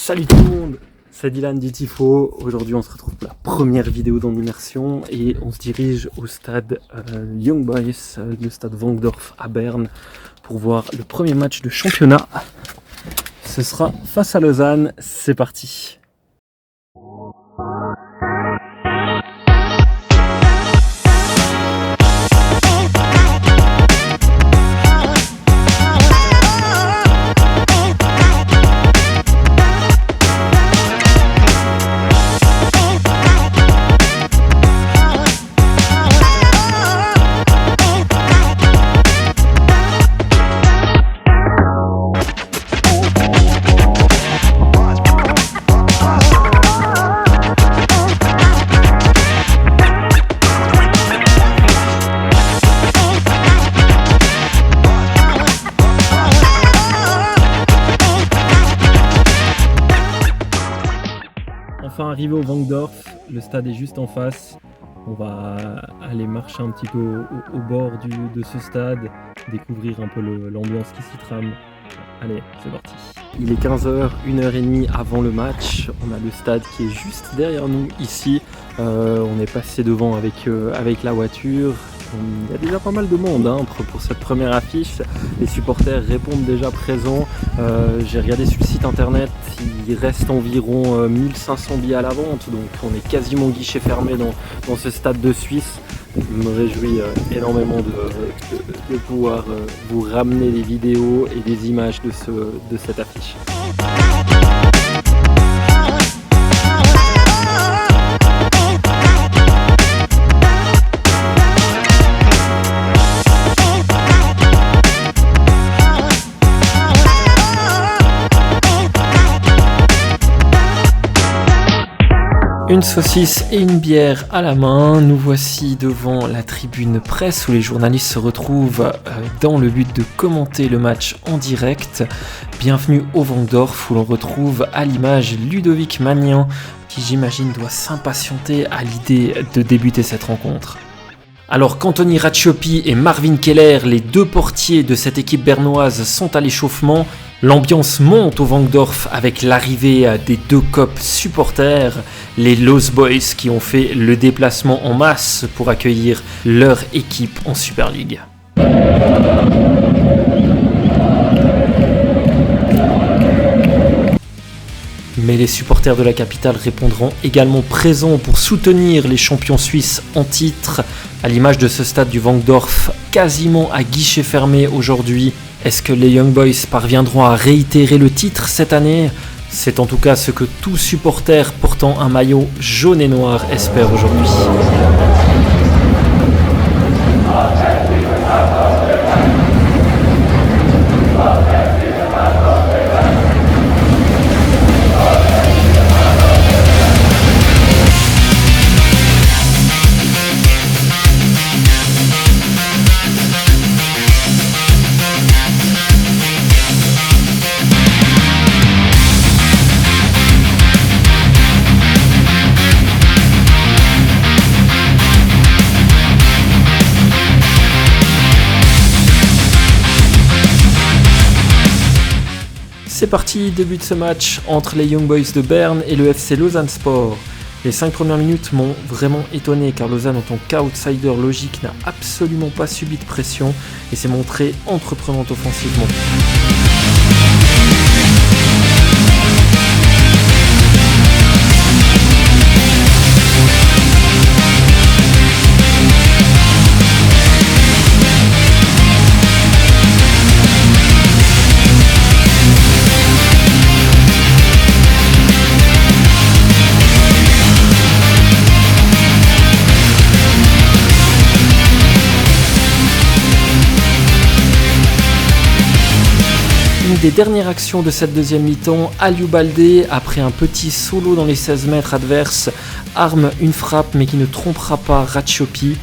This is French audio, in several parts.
Salut tout le monde, c'est Dylan du Tifo. Aujourd'hui on se retrouve pour la première vidéo dans l'immersion et on se dirige au stade Young Boys, le stade Wankdorf à Berne, pour voir le premier match de championnat. Ce sera face à Lausanne, c'est parti. Enfin arrivé au Wankdorf, le stade est juste en face. On va aller marcher un petit peu au bord de ce stade, découvrir un peu l'ambiance qui s'y trame. Allez, c'est parti. Il est 15h, 1h30 avant le match. On a le stade qui est juste derrière nous ici. On est passé devant avec la voiture. Il y a déjà pas mal de monde pour cette première affiche. Les supporters répondent déjà présents. J'ai regardé sur le site internet, il reste environ 1500 billets à la vente, donc on est quasiment guichet fermé dans ce stade de Suisse. Je me réjouis énormément de pouvoir vous ramener des vidéos et des images de cette affiche. Une saucisse et une bière à la main, nous voici devant la tribune presse où les journalistes se retrouvent dans le but de commenter le match en direct. Bienvenue au Wankdorf où l'on retrouve à l'image Ludovic Magnan qui j'imagine doit s'impatienter à l'idée de débuter cette rencontre. Alors qu'Anthony Raccioppi et Marvin Keller, les deux portiers de cette équipe bernoise, sont à l'échauffement, l'ambiance monte au Wankdorf avec l'arrivée des deux copes supporters, les Lost Boys qui ont fait le déplacement en masse pour accueillir leur équipe en Super League. Mais les supporters de la capitale répondront également présents pour soutenir les champions suisses en titre, à l'image de ce stade du Wankdorf quasiment à guichet fermé aujourd'hui. Est-ce que les Young Boys parviendront à réitérer le titre cette année ? C'est en tout cas ce que tout supporter portant un maillot jaune et noir espère aujourd'hui. C'est parti, début de ce match entre les Young Boys de Berne et le FC Lausanne Sport. Les 5 premières minutes m'ont vraiment étonné car Lausanne en tant qu'outsider logique n'a absolument pas subi de pression et s'est montrée entreprenante offensivement. Une des dernières actions de cette deuxième mi-temps, Aliou Baldé, après un petit solo dans les 16 mètres adverses, arme une frappe mais qui ne trompera pas Raccioppi.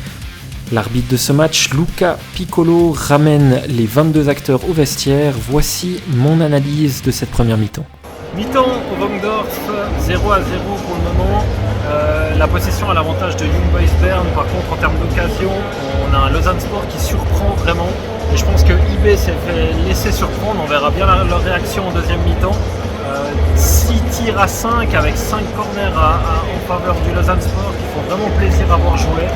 L'arbitre de ce match, Luca Piccolo, ramène les 22 acteurs au vestiaire. Voici mon analyse de cette première mi-temps. Mi-temps au Wankdorf, 0-0 pour le moment. La possession a l'avantage de Young Boys Berne. Par contre, en termes d'occasion, on a un Lausanne Sport qui surprend vraiment. Et je pense que IB s'est fait laisser surprendre. On verra bien leur réaction en deuxième mi-temps. 6 tirs finir à 5 avec 5 corners en faveur du Lausanne Sport qui font vraiment plaisir à voir jouer.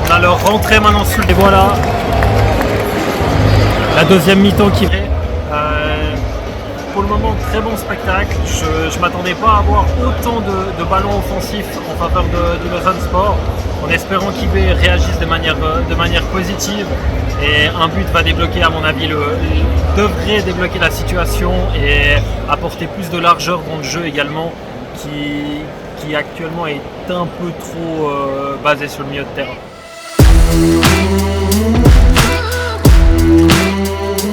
On a leur rentrée maintenant sous le... Et voilà la deuxième mi-temps qui est. Pour le moment, très bon spectacle. Je ne m'attendais pas à avoir autant de ballons offensifs en faveur du Lausanne Sport, en espérant qu'IB réagisse de manière positive. Et un but va débloquer, à mon avis, devrait débloquer la situation et apporter plus de largeur dans le jeu également, qui actuellement est un peu trop basé sur le milieu de terrain.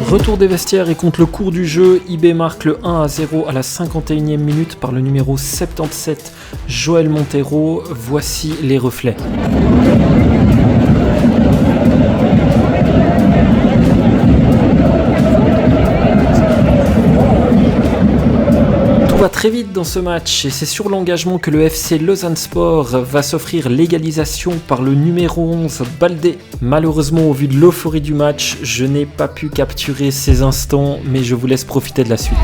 Retour des vestiaires et contre le cours du jeu, IB marque le 1-0 à la 51e minute par le numéro 77, Joël Montero. Voici les reflets. Tout va très vite dans ce match et c'est sur l'engagement que le FC Lausanne Sport va s'offrir l'égalisation par le numéro 11, Baldé. Malheureusement, au vu de l'euphorie du match, je n'ai pas pu capturer ces instants, mais je vous laisse profiter de la suite.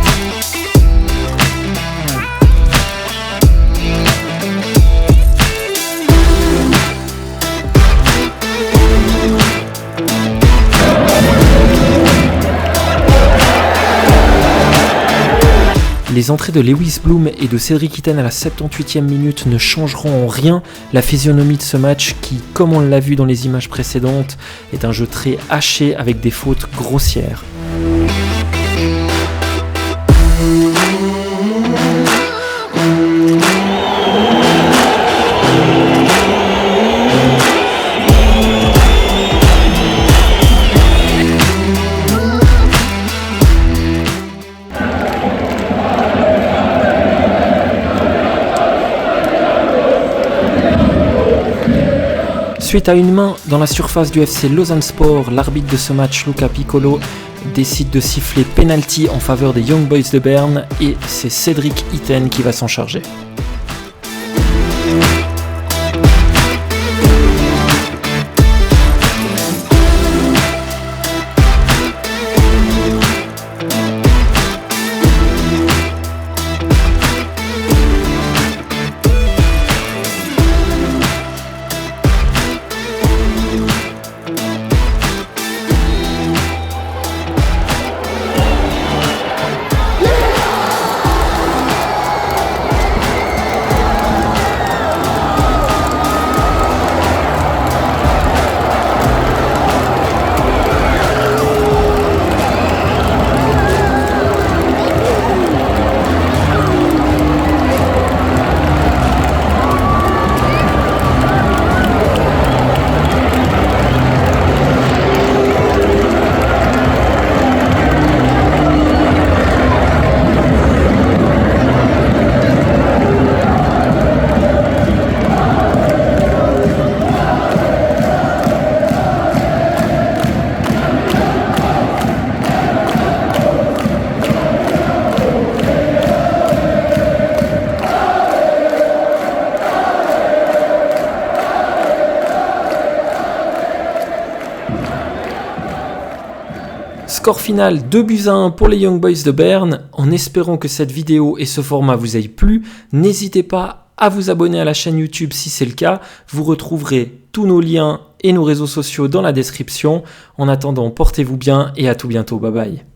Les entrées de Lewis Bloom et de Cédric Itten à la 78e minute ne changeront en rien la physionomie de ce match qui, comme on l'a vu dans les images précédentes, est un jeu très haché avec des fautes grossières. Suite à une main dans la surface du FC Lausanne Sport, l'arbitre de ce match, Luca Piccolo, décide de siffler penalty en faveur des Young Boys de Berne et c'est Cédric Itten qui va s'en charger. Score final 2-1 pour les Young Boys de Berne. En espérant que cette vidéo et ce format vous aient plu, n'hésitez pas à vous abonner à la chaîne YouTube si c'est le cas. Vous retrouverez tous nos liens et nos réseaux sociaux dans la description. En attendant, portez-vous bien et à tout bientôt. Bye bye.